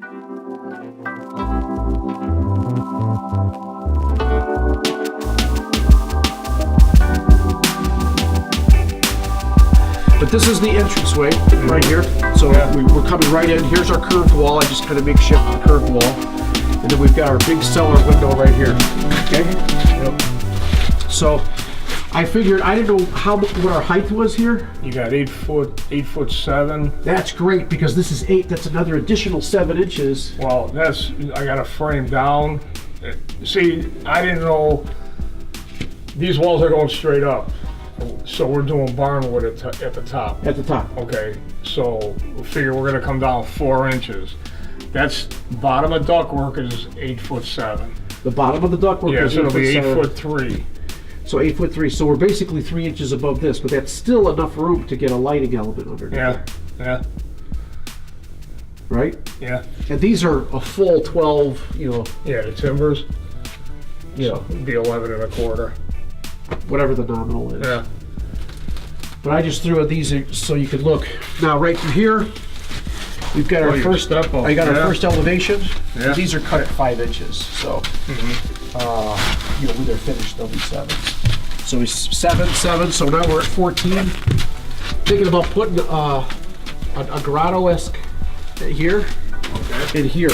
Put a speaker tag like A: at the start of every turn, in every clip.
A: But this is the entranceway right here. So we're coming right in. Here's our curved wall. I just kind of makeshift the curved wall. And then we've got our big cellar window right here. Okay? Yep. So I figured, I didn't know what our height was here.
B: You got 8'7".
A: That's great because this is 8. That's another additional 7 inches.
B: Well, I got to frame down. See, I didn't know these walls are going straight up. So we're doing barn wood at the top.
A: At the top.
B: Okay, so we figure we're gonna come down 4 inches. That's bottom of ductwork is 8'7".
A: The bottom of the ductwork is
B: so it'll be
A: 8'3". So 8'3". So we're basically 3 inches above this, but that's still enough room to get a lighting element underneath.
B: Yeah.
A: Right?
B: Yeah.
A: And these are a full 12, you know.
B: Yeah, the timbers.
A: Yeah.
B: So it'd be 11 1/4.
A: Whatever the nominal is.
B: Yeah.
A: But I just threw these so you could look. Now right through here, we've got our first step up. I got our first elevation. Yeah. These are cut at 5 inches, so you know when they're finished, they'll be 7. So it's 7. So now we're at 14. Thinking about putting a grotto-esque here and here.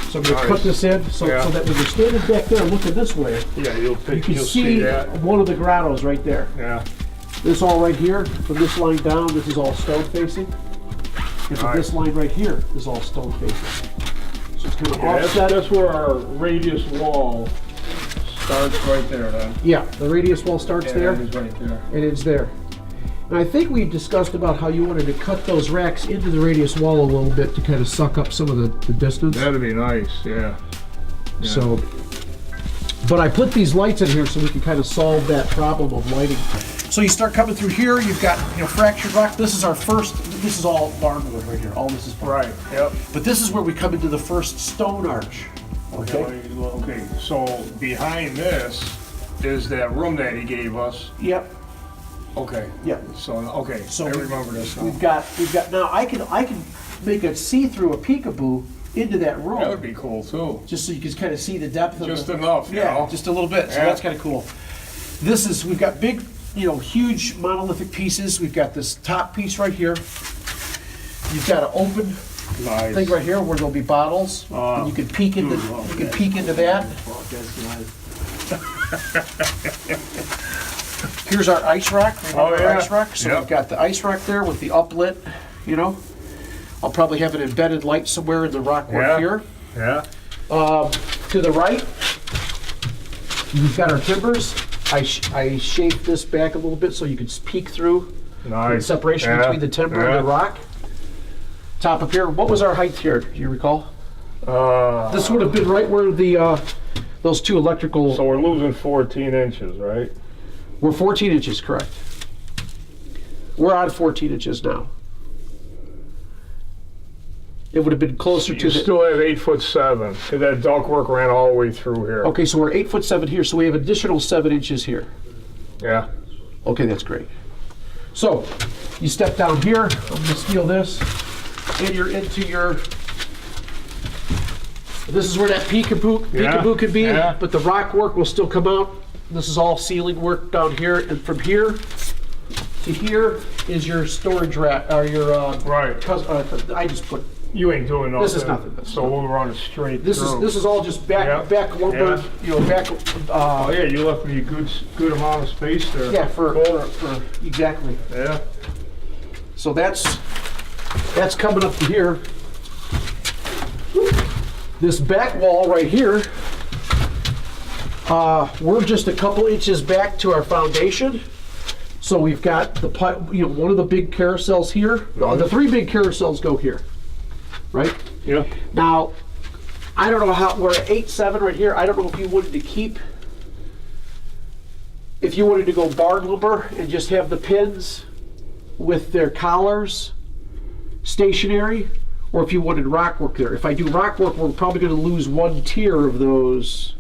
A: So I'm going to cut this in so that when you're standing back there looking this way, you can see one of the grottos right there.
B: Yeah.
A: This all right here, from this line down, this is all stone facing. And from this line right here is all stone facing. So it's kind of offset.
B: That's where our radius wall starts right there then.
A: Yeah, the radius wall starts there.
B: It is right there.
A: And it's there. And I think we discussed about how you wanted to cut those racks into the radius wall a little bit to kind of suck up some of the distance.
B: That'd be nice, yeah.
A: So, but I put these lights in here so we can kind of solve that problem of lighting. So you start coming through here, you've got fractured rock. This is our first, this is all barnwood right here. All this is barn.
B: Right, yep.
A: But this is where we come into the first stone arch.
B: Okay, so behind this is that room that he gave us.
A: Yep.
B: Okay.
A: Yeah.
B: So I remember this now.
A: We've got now I can make a see-through, a peekaboo into that room.
B: That would be cool too.
A: Just so you can kind of see the depth of
B: just enough, you know?
A: just a little bit. So that's kind of cool. We've got big, huge monolithic pieces. We've got this top piece right here. You've got an open thing right here where there'll be bottles. And you can peek into that. Here's our ice rack. Ice rack. So we've got the ice rack there with the uplit, I'll probably have an embedded light somewhere in the rockwork here.
B: Yeah.
A: To the right, we've got our timbers. I shaped this back a little bit so you can peek through the separation between the timber and the rock. Top up here, what was our height here? Do you recall? This would have been right where the those two electrical.
B: So we're losing 14 inches, right?
A: We're 14 inches, correct. We're on 14 inches now. It would have been closer to.
B: You still have 8'7", because that ductwork ran all the way through here.
A: Okay, so we're 8'7" here, so we have additional 7 inches here.
B: Yeah.
A: Okay, that's great. So you step down here. I'm going to steal this, and you're into your. This is where that peekaboo could be, but the rock work will still come out. This is all ceiling work down here, and from here to here is your storage rack, or your I just put.
B: You ain't doing nothing.
A: This is nothing.
B: So we'll run it straight
A: through. This is all just back lumber. Back.
B: Oh yeah, you left me a good amount of space there.
A: Yeah, for exactly.
B: Yeah.
A: So that's coming up to here. This back wall right here, we're just a couple inches back to our foundation. So we've got the one of the big carousels here. The 3 big carousels go here, right?
B: Yeah.
A: Now, I don't know how we're at 8'7" right here. I don't know if you wanted to go barn lumber and just have the pins with their collars stationary, or if you wanted rock work there. If I do rock work, we're probably going to lose 1 tier of those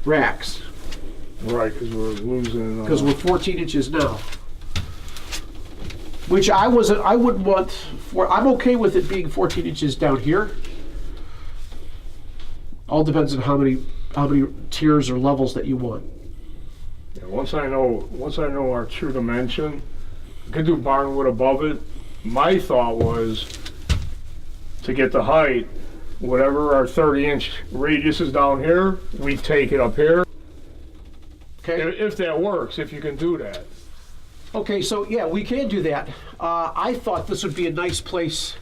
A: racks.
B: Right, because we're losing.
A: Because we're 14 inches now. Which I wouldn't want. I'm okay with it being 14 inches down here. All depends on how many tiers or levels that you want.
B: Yeah, once I know our true dimension, I could do barnwood above it. My thought was to get the height, whatever our 30-inch radius is down here, we take it up here.
A: Okay.
B: If that works, if you can do that.
A: Okay, so yeah, we can do that. I thought this would be a nice place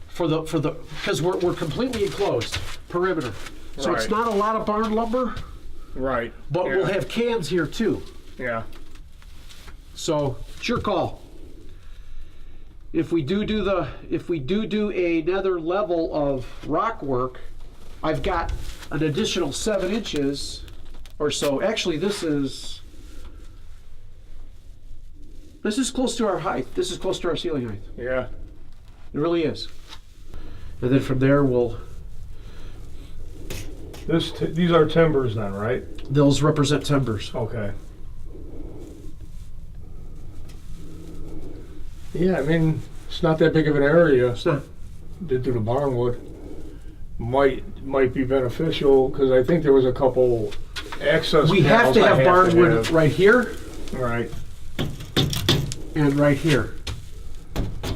A: for the because we're completely enclosed perimeter, so it's
B: Right.
A: not a lot of barn lumber,
B: Right.
A: but
B: Yeah.
A: we'll have cans here too.
B: Yeah.
A: So it's your call. If we do another level of rock work, I've got an additional 7 inches or so. Actually, this is close to our height. This is close to our ceiling height.
B: Yeah.
A: It really is. And then from there,
B: These are timbers then, right?
A: those represent timbers.
B: Okay. Yeah, I mean, it's not that big of an area.
A: It's not.
B: Did do the barnwood. Might be beneficial because I think there was a couple access.
A: We have
B: panels
A: to
B: I
A: have barnwood
B: have.
A: right here
B: Right.
A: and right here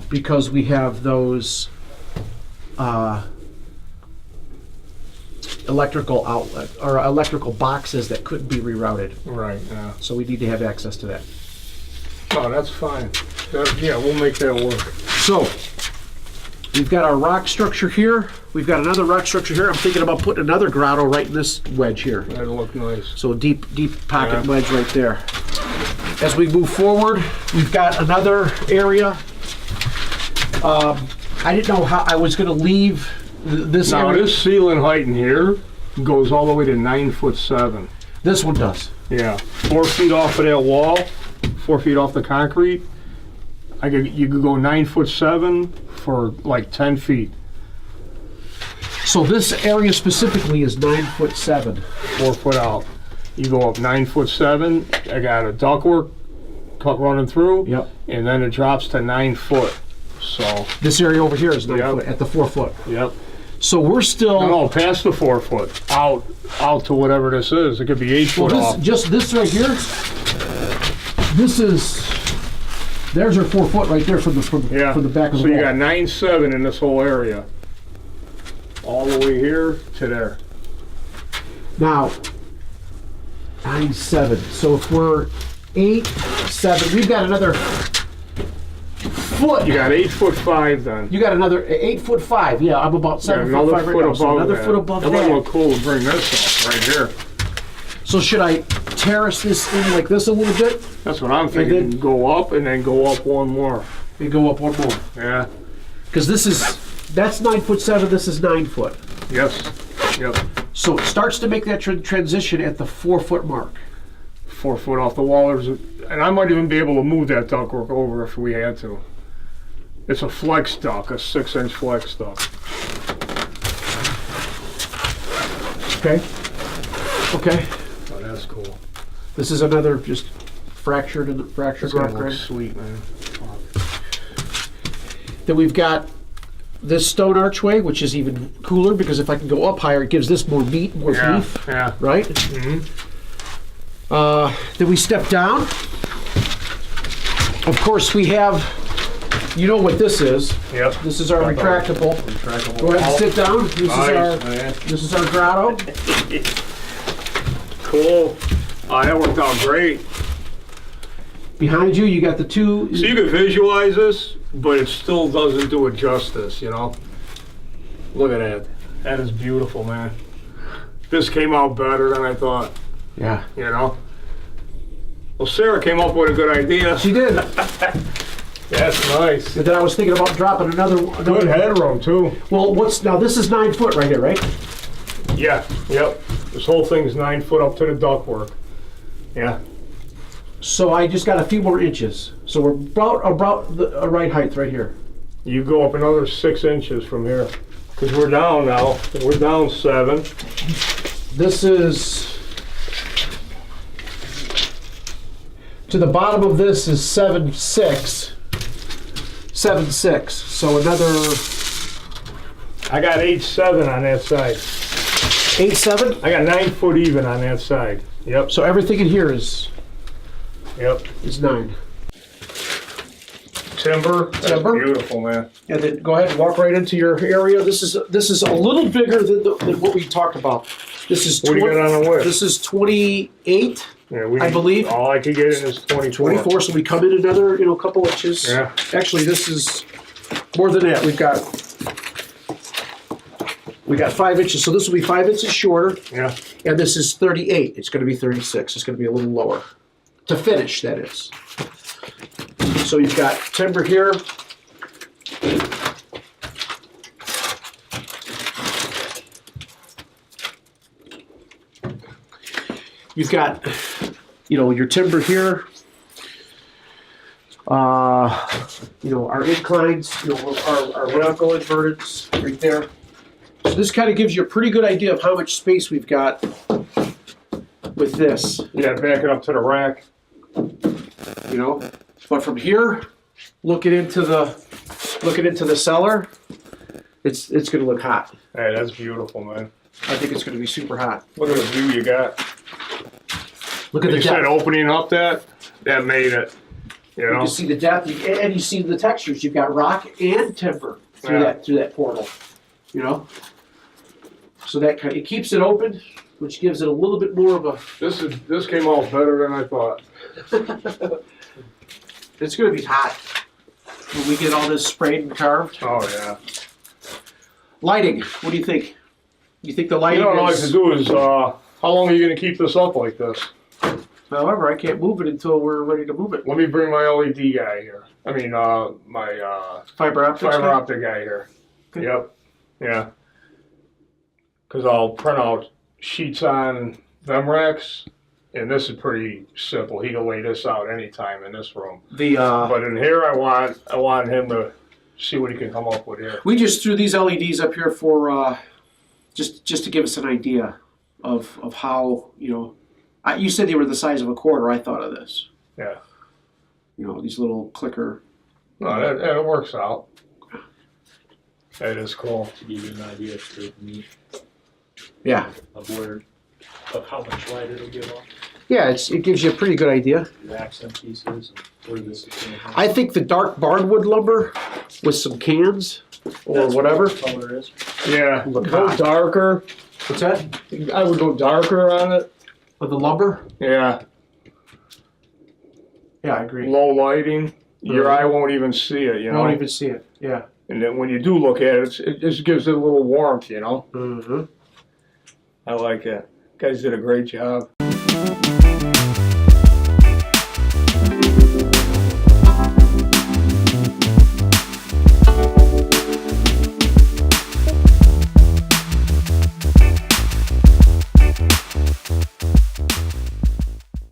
A: because we have those electrical outlet or electrical boxes that couldn't be rerouted.
B: Right. Yeah.
A: So we need to have access to that.
B: Oh, that's fine. Yeah, we'll make that work.
A: So we've got our rock structure here. We've got another rock structure here. I'm thinking about putting another grotto right in this wedge here.
B: That'll look nice.
A: So deep pocket
B: Yeah.
A: wedge right there. As we move forward, we've got another area. I didn't know how I was going to leave this
B: Now
A: area.
B: this ceiling height in here goes all the way to 9'7".
A: This one does.
B: Yeah, 4 feet off of that wall, 4 feet off the concrete. You could go 9'7" for like 10 feet.
A: So this area specifically is 9'7".
B: 4 foot out. You go up 9'7". I got a ductwork cut running through.
A: Yep.
B: And then it drops to 9 foot. So.
A: This area over here is 9
B: Yep.
A: foot at the 4 foot.
B: Yep.
A: So we're still.
B: No, past the 4 foot, out to whatever this is. It could be 8 foot off.
A: Just this right here. This is. There's our 4 foot right there from the back of the
B: So
A: wall.
B: you got 9'7" in this whole area, all the way here to there.
A: Now, 9'7". So if we're 8'7", we've got another foot.
B: You got 8'5" then.
A: You got another 8'5". Yeah, I'm about 7'5"
B: another
A: right
B: foot
A: now. So
B: above
A: another
B: that.
A: foot above
B: That might
A: that.
B: look cool to bring this up right here.
A: So should I terrace this in like this a little bit
B: That's what I'm thinking.
A: then-
B: Go up and then go up one more.
A: and go up one more?
B: Yeah.
A: Because that's 9'7". This is 9 foot.
B: Yes. Yep.
A: So it starts to make that transition at the 4 foot mark.
B: 4 foot off the wall. And I might even be able to move that ductwork over if we had to. It's a flex duct, a 6-inch flex duct.
A: Okay. Okay.
B: Oh, that's cool.
A: This is another just fractured
B: It's
A: rock
B: gonna look
A: grind.
B: sweet, man.
A: Then we've got this stone archway, which is even cooler because if I can go up higher, it gives this more meat, more
B: Yeah.
A: beef,
B: Yeah.
A: right?
B: Mm-hmm.
A: Then we step down. Of course, we have, you know what this is.
B: Yep.
A: This is our retractable. Go ahead and sit down. This is our grotto.
B: Cool. Oh, that worked out great.
A: Behind you, you got the two.
B: So you can visualize this, but it still doesn't do it justice, you know? Look at that. That is beautiful, man. This came out better than I thought,
A: Yeah,
B: you know? Well, Sarah came up with a good idea.
A: she did.
B: That's nice.
A: And then I was thinking about dropping another.
B: Good headroom, too.
A: Well, now? This is 9 foot right here, right?
B: Yeah, yep. This whole thing's 9 foot up to the ductwork. Yeah.
A: So I just got a few more inches. So we're about the right height right here.
B: You go up another 6 inches from here. Because we're down now. We're down 7.
A: This is. To the bottom of this is 7'6". 7'6". So another.
B: I got 8'7" on that side.
A: 8.7?
B: I got 9 foot even on that side. Yep.
A: So everything in here is
B: Yep.
A: 9.
B: Timber. That's
A: Timber.
B: beautiful, man.
A: And then go ahead and walk right into your area. This is a little bigger than what we talked about. This is
B: What do you got on the list?
A: This is 28,
B: Yeah,
A: I believe.
B: All I could get in is 24.
A: 24. So we come in another, couple inches.
B: Yeah.
A: Actually, this is more than that. We got 5 inches. So this will be 5 inches shorter.
B: Yeah.
A: And this is 38. It's going to be 36. It's going to be a little lower. To finish, that is. So you've got timber here. You've got, your timber here. Our inclines, our vertical inverteds right there. So this kind of gives you a pretty good idea of how much space we've got with this.
B: Yeah, back it up to the rack.
A: But from here, looking into the cellar, it's going to look hot.
B: Hey, that's beautiful, man.
A: I think it's going to be super hot.
B: Look at the view you got.
A: Look at the
B: You said
A: depth.
B: opening up that made it.
A: You can see the depth, and you see the textures. You've got rock and timber through that portal. So that it keeps it open, which gives it a little bit more of a.
B: This came out better than I thought.
A: It's going to be hot when we get all this sprayed and carved.
B: Oh yeah.
A: Lighting. What do you think? You think the lighting?
B: What I like to do is, how long are you going to keep this up like this?
A: However, I can't move it until we're ready to move it.
B: Let me bring my LED guy here. I mean, my
A: Fiber
B: optic guy here.
A: Okay.
B: Yep. Yeah. Because I'll print out sheets on them racks, and this is pretty simple. He can lay this out anytime in this room. But in here, I want him to see what he can come up with here.
A: We just threw these LEDs up here for just to give us an idea of how you said they were the size of a quarter. I thought of this.
B: Yeah.
A: These little clicker.
B: No, it works out. That is cool.
C: To give you an idea of the meat
A: Yeah.
C: of how much light it'll give off,
A: Yeah, it gives you a pretty good idea.
C: the accent pieces, and where this is going to
A: I think the dark barnwood lumber with some cans or whatever.
C: What the color is.
B: Yeah.
A: Look
B: Go
A: hot.
B: darker.
A: What's that?
B: I would go darker on it.
A: With the lumber?
B: Yeah.
A: Yeah, I agree.
B: Low lighting. Your eye won't even see it,
A: You won't even see it. Yeah.
B: And then when you do look at it, it just gives it a little warmth,
A: Mm-hmm.
B: I like it. Guys did a great job.